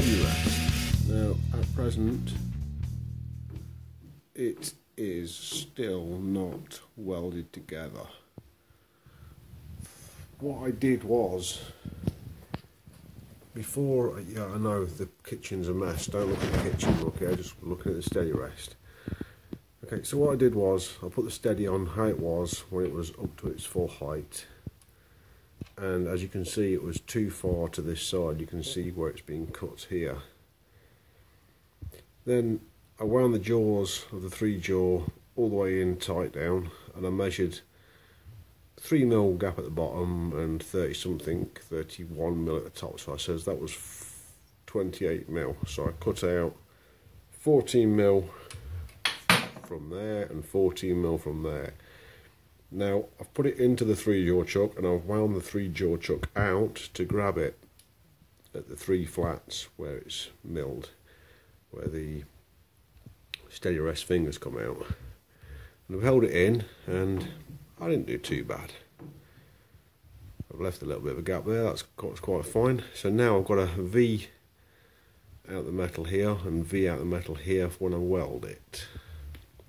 steady rest. Now at present it is still not welded together. What I did was, before, yeah, I know the kitchen's a mess, don't look at the kitchen, okay, just looking at the steady rest. Okay, so what I did was, I put the steady on how it was when it was up to its full height. And as you can see, it was too far to this side. You can see where it's been cut here. Then I wound the jaws of the 3-jaw all the way in tight down, and I measured 3mm gap at the bottom and 31mm at the top. So I says that was 28mm. So I cut out 14mm from there and 14mm from there. Now I've put it into the 3-jaw chuck, and I've wound the 3-jaw chuck out to grab it at the 3 flats where it's milled, where the steady rest fingers come out. And I've held it in, and I didn't do too bad. I've left a little bit of a gap there, that's quite fine. So now I've got a V out the metal here and V out the metal here for when I weld it.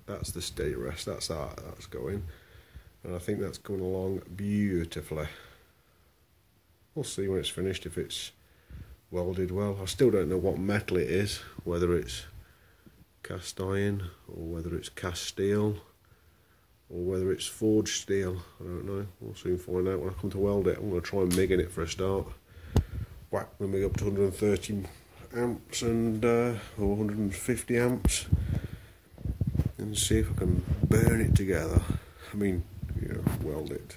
That's the steady rest, that's how that's going. And I think that's going along beautifully. We'll see when it's finished if it's welded well. I still don't know what metal it is, whether it's cast iron or whether it's cast steel or whether it's forged steel. I don't know. We'll soon find out when I come to weld it. I'm going to try and MIG in it for a start. Whack the MIG up to 130 amps and or 150 amps and see if I can burn it together. I mean, you know, weld it.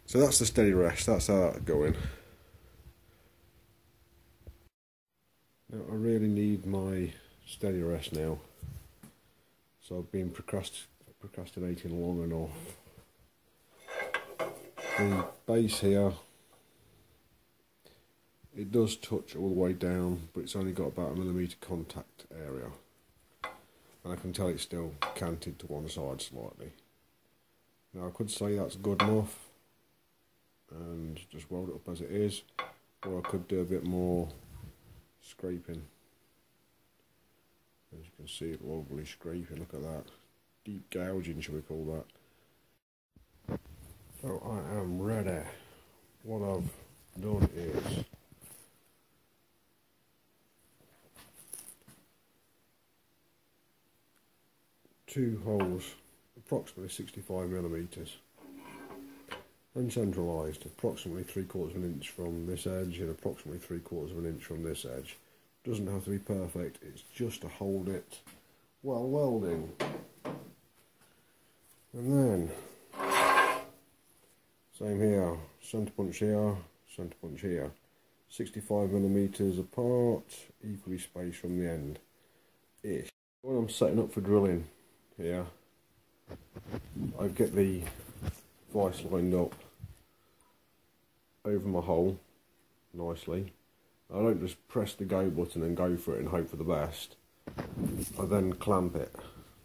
So that's the steady rest, that's how that's going. Now I really need my steady rest now. So I've been procrastinating long enough. The base here, it does touch all the way down, but it's only got about 1mm contact area. And I can tell it's still canted to one side slightly. Now I could say that's good enough and just weld it up as it is, or I could do a bit more scraping. As you can see, it's lovely scraping, look at that. Deep gouging, shall we call that. So I am ready. What I've done is two holes, approximately 65mm, and centralised, approximately 3/4 of an inch from this edge and approximately 3/4 of an inch from this edge. Doesn't have to be perfect, it's just to hold it while welding. And then, same here, centre punch here, centre punch here. 65mm apart, equally spaced from the end. Ish. When I'm setting up for drilling here, I get the vice lined up over my hole nicely. I don't just press the go button and go for it and hope for the best. I then clamp it.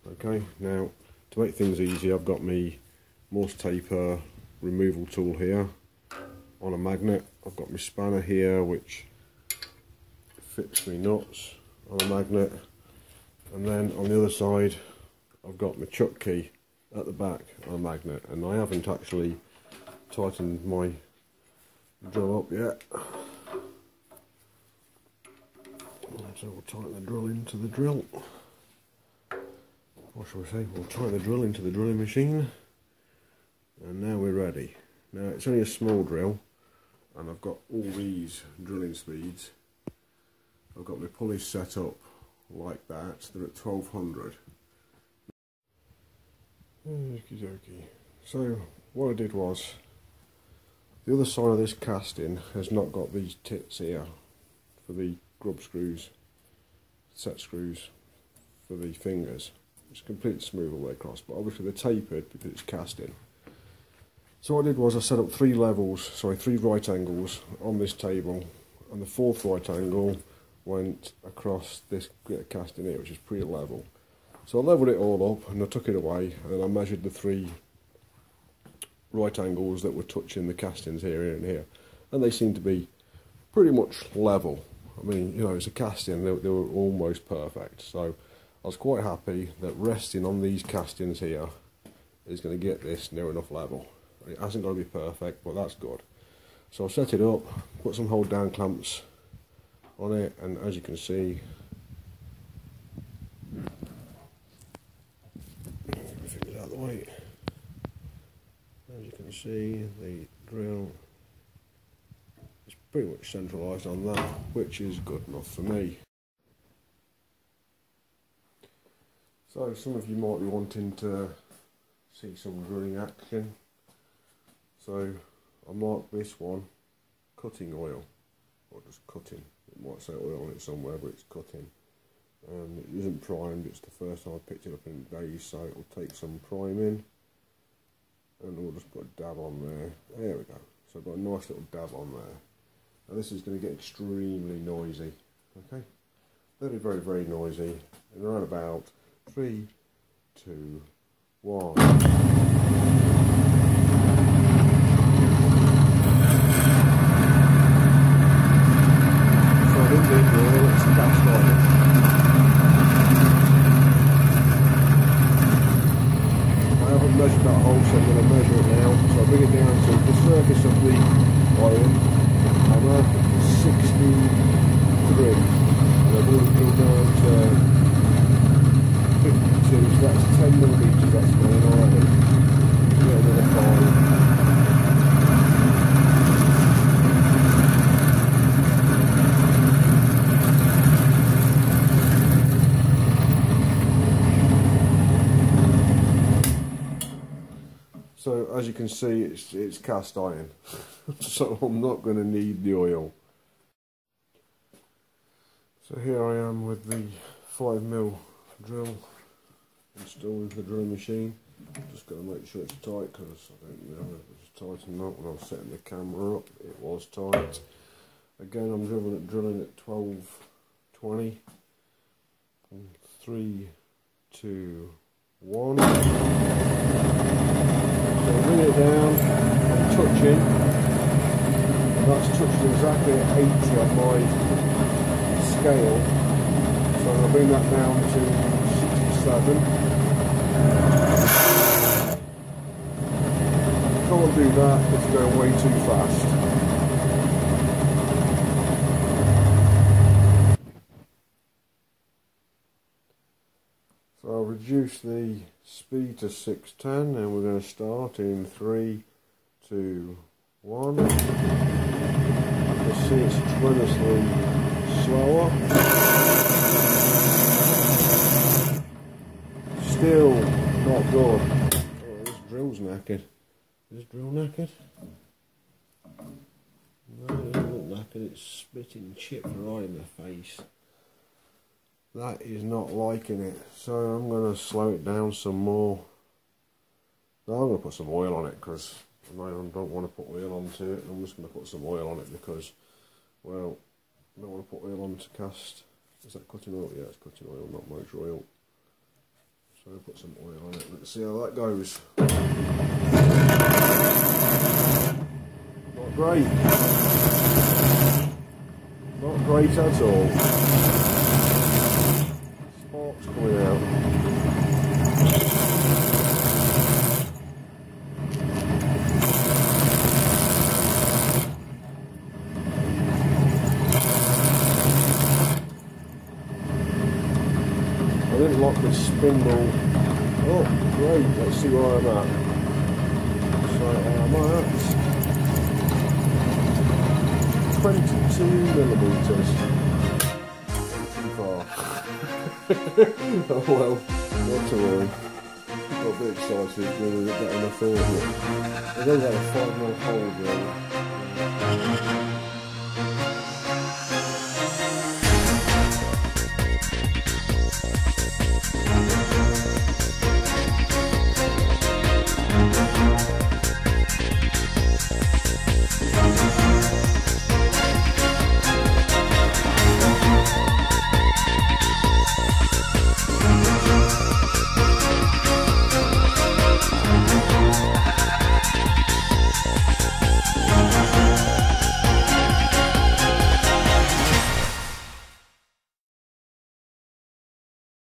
Okay, now to make things easy, I've got my Morse taper removal tool here on a magnet. I've got my spanner here which fits me nuts on a magnet, and then on the other side I've got my chuck key at the back on a magnet, and I haven't actually tightened my drill up yet. So we'll tighten the drill into the drill. What shall we say? We'll tighten the drill into the drilling machine, and now we're ready. Now it's only a small drill, and I've got all these drilling speeds. I've got my pulleys set up like that. They're at 1200. Okie dokie. So what I did was, the other side of this casting has not got these tits here for the grub screws, set screws for the fingers. It's completely smooth all the way across, but obviously they're tapered because it's casting. So what I did was I set up three right angles on this table, and the fourth right angle went across this casting here, which is pretty level. So I levelled it all up and I took it away, and I measured the three right angles that were touching the castings here and here, and they seem to be pretty much level. I mean, you know, it's a casting, they were almost perfect. So I was quite happy that resting on these castings here is going to get this near enough level. It hasn't got to be perfect, but that's good. So I'll set it up, put some hold down clamps on it, and as you can see, everything's out of the way. As you can see, the drill is pretty much centralised on that, which is good enough for me. So some of you might be wanting to see some drilling action. So I marked this one cutting oil, or just cutting. It might say oil on it somewhere, but it's cutting. It isn't primed, it's the first time I picked it up in days, so it'll take some priming. And we'll just put a dab on there. There we go. So I've got a nice little dab on there. Now this is going to get extremely noisy. Okay? Very, very, very noisy. And around about 3, 2, 1. Measured that hole, so I'm going to measure it now. So I'll bring it down to the surface of the iron. I'm at 63, and I've already drilled down to 52, so that's 10mm, that's going already. Get another 5. So as you can see, it's cast iron, so I'm not going to need the oil. So here I am with the 5mm drill installed into the drilling machine. Just got to make sure it's tight, because I don't know if it's tight or not. When I was setting the camera up, it was tight. Again, I'm drilling at 12:20. 3, 2, 1. So bring it down and touching, and that's touching exactly at 80 on my scale, so I'm going to bring that down to 67. Can't do that, it's going way too fast. So I'll reduce the speed to 610, and we're going to start in 3, 2, 1. You'll see it's tremendously slower. Still not good. Oh, this drill's knackered. Is this drill knackered? No, it doesn't look knackered, it's spitting chips right in the face. That is not liking it, so I'm going to slow it down some more. Now I'm going to put some oil on it, because I don't want to put oil onto it. I'm just going to put some oil on it because, well, I don't want to put oil on to cast. Is that cutting oil? Yeah, it's cutting oil, not motor oil. So I'll put some oil on it. Let's see how that goes. Not great. Not great at all. Sparks coming out. I didn't lock the spindle. Oh, great, let's see where I'm at. So I'm at 22mm. Oh well, not to worry. Got a bit excited, doing a bit better than I thought. I don't have a 5mm hole drill.